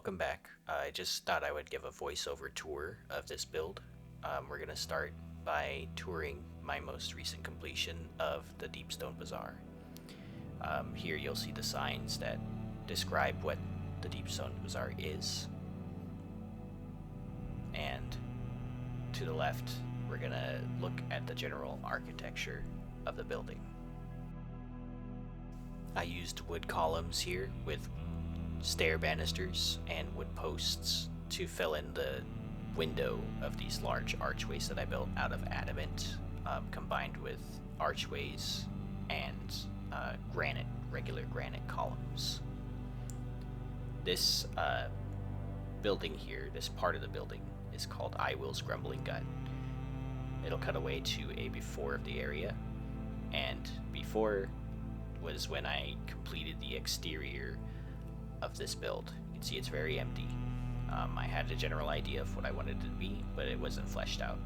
welcome back. I just thought I would give a voiceover tour of this build. We're going to start by touring my most recent completion of the Deepstone Bazaar. Here you'll see the signs that describe what the Deepstone Bazaar is. And to the left, we're going to look at the general architecture of the building. I used wood columns here with stair banisters and wood posts to fill in the window of these large archways that I built out of adamant, combined with archways and regular granite columns. This building here, this part of the building, is called Eiwyll's Grumbling Gut. It'll cut away to a before of the area, and before was when I completed the exterior of this build. You can see it's very empty. I had a general idea of what I wanted it to be, but it wasn't fleshed out.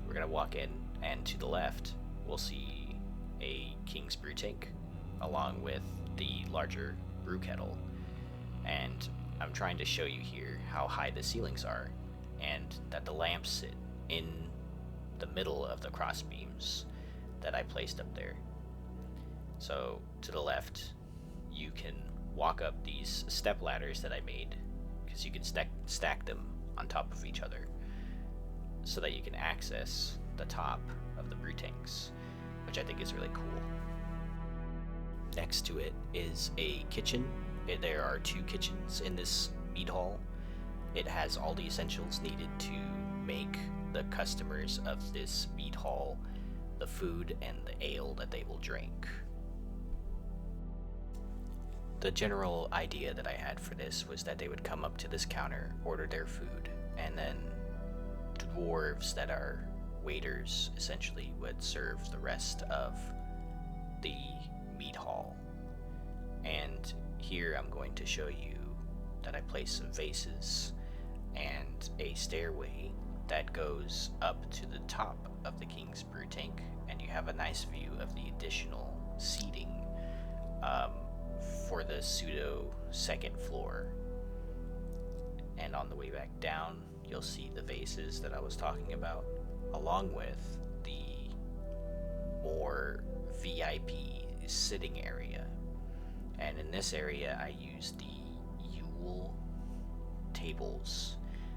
We're gonna walk in, and to the left we'll see a king's brew tank along with the larger brew kettle, and I'm trying to show you here how high the ceilings are and that the lamps sit in the middle of the cross beams that I placed up there. So to the left you can walk up these step ladders that I made, because you can stack them on top of each other so that you can access the top of the brew tanks, which I think is really cool. Next to it is a kitchen. There are two kitchens in this mead hall. It has all the essentials needed to make the customers of this mead hall the food and the ale that they will drink. The general idea that I had for this was that they would come up to this counter, order their food, and then dwarves that are waiters essentially would serve the rest of the mead hall. And here I'm going to show you that I placed some vases and a stairway that goes up to the top of the king's brew tank, and you have a nice view of the additional seating for the pseudo second floor. And on the way back down you'll see the vases that I was talking about, along with the more VIP sitting area. And in this area I used the Eiwyll tables,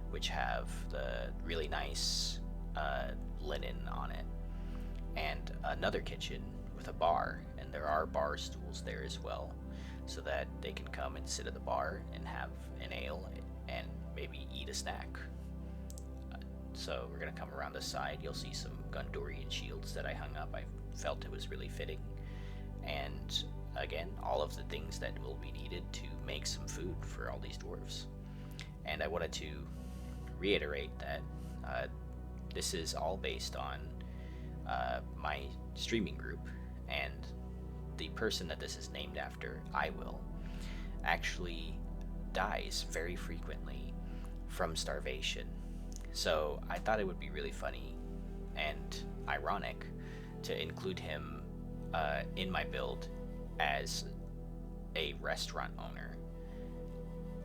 which have the really nice linen on it, and another kitchen with a bar, and there are bar stools there as well, so that they can come and sit at the bar and have an ale and maybe eat a snack. So we're going to come around the side. You'll see some Gundorian shields that I hung up. I felt it was really fitting. And again, all of the things that will be needed to make some food for all these dwarves. And I wanted to reiterate that this is all based on my streaming group, and the person that this is named after, Eiwyll, actually dies very frequently from starvation. So I thought it would be really funny and ironic to include him in my build as a restaurant owner,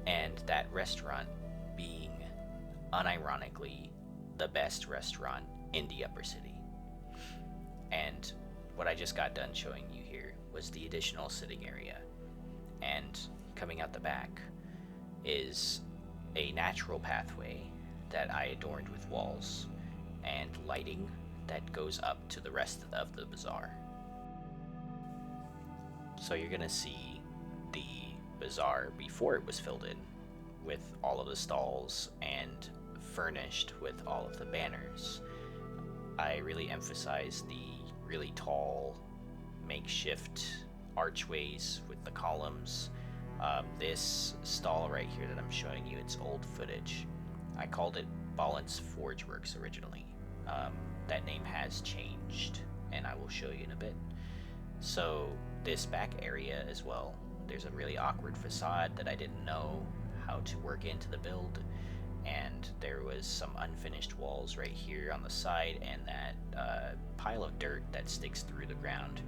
and that restaurant being unironically the best restaurant in the upper city. And what I just got done showing you here was the additional sitting area, and coming out the back is a natural pathway that I adorned with walls and lighting that goes up to the rest of the bazaar. So you're gonna see the bazaar before it was filled in with all of the stalls and furnished with all of the banners. I really emphasized the really tall makeshift archways with the columns. This stall right here that I'm showing you, it's old footage. I called it Balance Forge Works originally. That name has changed, and I will show you in a bit. So this back area as well, there's a really awkward facade that I didn't know how to work into the build, and there was some unfinished walls right here on the side, and that pile of dirt that sticks through the ground,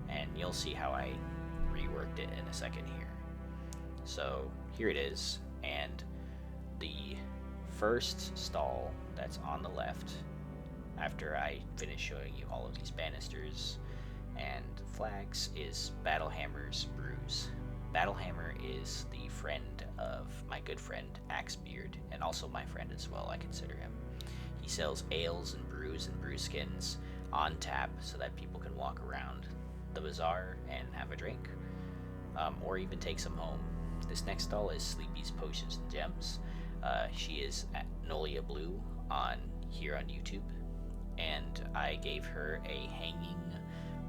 and you'll see how I reworked it in a second here. So here it is. And the first stall that's on the left, after I finish showing you all of these banisters and flags, is BattleHammer's Brews. BattleHammer is the friend of my good friend Axbeard, and also my friend as well, I consider him. He sells ales and brew skins on tap so that people can walk around the bazaar and have a drink, or even take some home. This next stall is Sleepy's Potions and Gems. She is at noliablue here on YouTube, and I gave her a hanging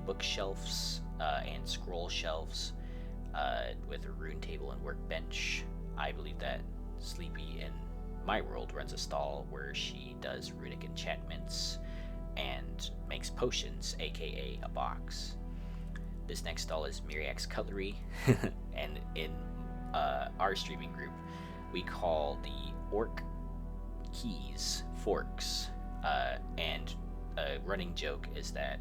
bookshelves and scroll shelves with a rune table and workbench. I believe that Sleepy in my world runs a stall where she does runic enchantments and makes potions, aka a box. This next stall is Mereak's Cutlery, and in our streaming group we call the orc keys forks, and a running joke is that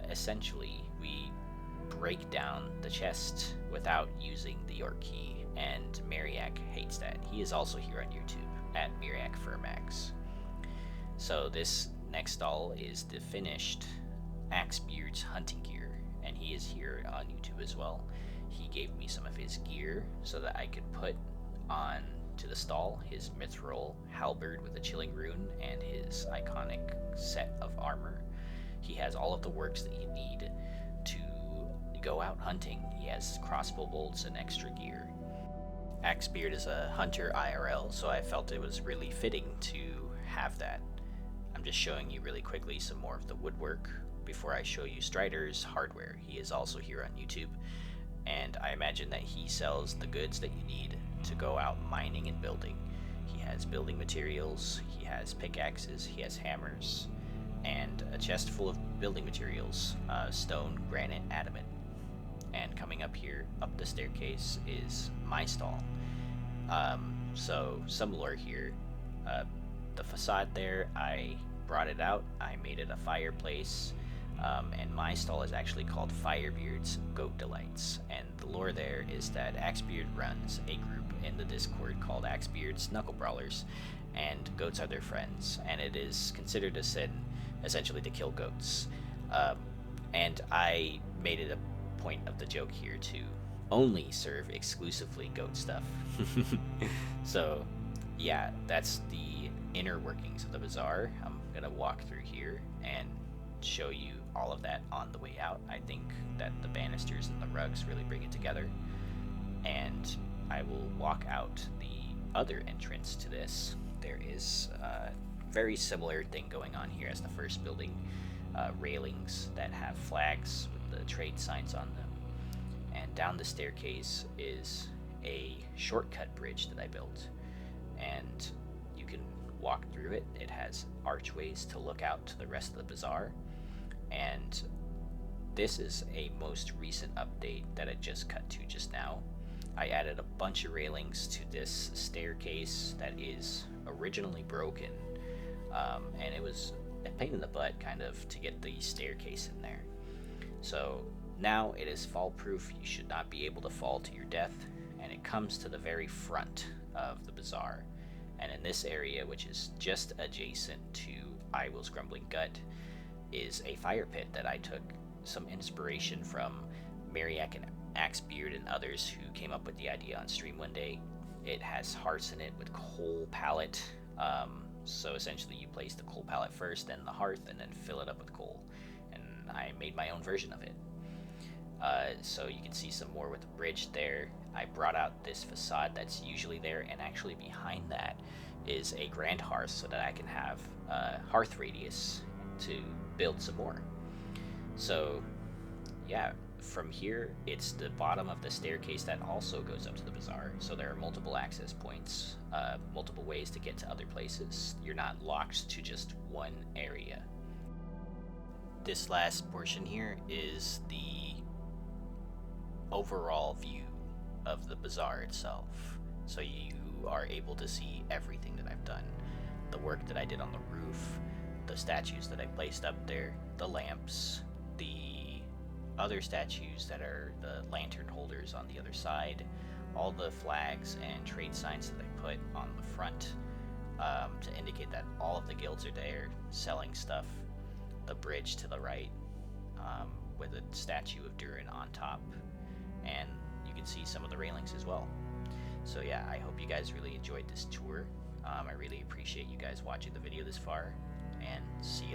essentially we break down the chest without using the orc key, and Mereak hates that. He is also here on YouTube at Mereak. So this next stall is the finished AxbeardXIII's hunting gear, and he is here on YouTube as well. He gave me some of his gear so that I could put on to the stall: his mithril halberd with a chilling rune and his iconic set of armor. He has all of the works that you need to go out hunting. He has crossbow bolts and extra gear. Axbeard is a hunter IRL, so I felt it was really fitting to have that. I'm just showing you really quickly some more of the woodwork before I show you Strider's hardware. He is also here on YouTube, and I imagine that he sells the goods that you need to go out mining and building. He has building materials, he has pickaxes, he has hammers, and a chest full of building materials, stone, granite, adamant. And coming up here, up the staircase, is my stall. So some lore here. The facade there, I brought it out, I made it a fireplace, and my stall is actually called Firebeard's Goat Delights. And the lore there is that Axbeard runs a group in the Discord called Axbeard's Knuckle Brawlers, and goats are their friends, and it is considered a sin essentially to kill goats. And I made it a point of the joke here to only serve exclusively goat stuff. So yeah, that's the inner workings of the bazaar. I'm gonna walk through here and show you all of that on the way out. I think that the banisters and the rugs really bring it together, and I will walk out the other entrance to this. There is a very similar thing going on here as the first building. Railings that have flags with the trade signs on them, and down the staircase is a shortcut bridge that I built, and you can walk through it. It has archways to look out to the rest of the bazaar, and this is a most recent update that I just cut to just now. I added a bunch of railings to this staircase that is originally broken, and it was a pain in the butt kind of to get the staircase in there. So now it is fall proof. You should not be able to fall to your death, and it comes to the very front of the bazaar. And in this area, which is just adjacent to Eiwyll's Grumbling Gut, is a fire pit that I took some inspiration from Mereak and Axbeard and others who came up with the idea on stream one day. It has hearths in it with coal pallet. So essentially you place the coal pallet first, then the hearth, and then fill it up with coal. And I made my own version of it. So you can see some more with the bridge there. I brought out this facade that's usually there, and actually behind that is a grand hearth so that I can have hearth radius to build some more. So yeah, from here it's the bottom of the staircase that also goes up to the bazaar. So there are multiple access points, multiple ways to get to other places. You're not locked to just one area. This last portion here is the overall view of the bazaar itself, so you are able to see everything that I've done. The work that I did on the roof, the statues that I placed up there, the lamps, the other statues that are the lantern holders on the other side, all the flags and trade signs that they put on the front to indicate that all of the guilds are there selling stuff. The bridge to the right with a statue of Durin on top, and you can see some of the railings as well. So yeah, I hope you guys really enjoyed this tour. I really appreciate you guys watching the video this far, and see you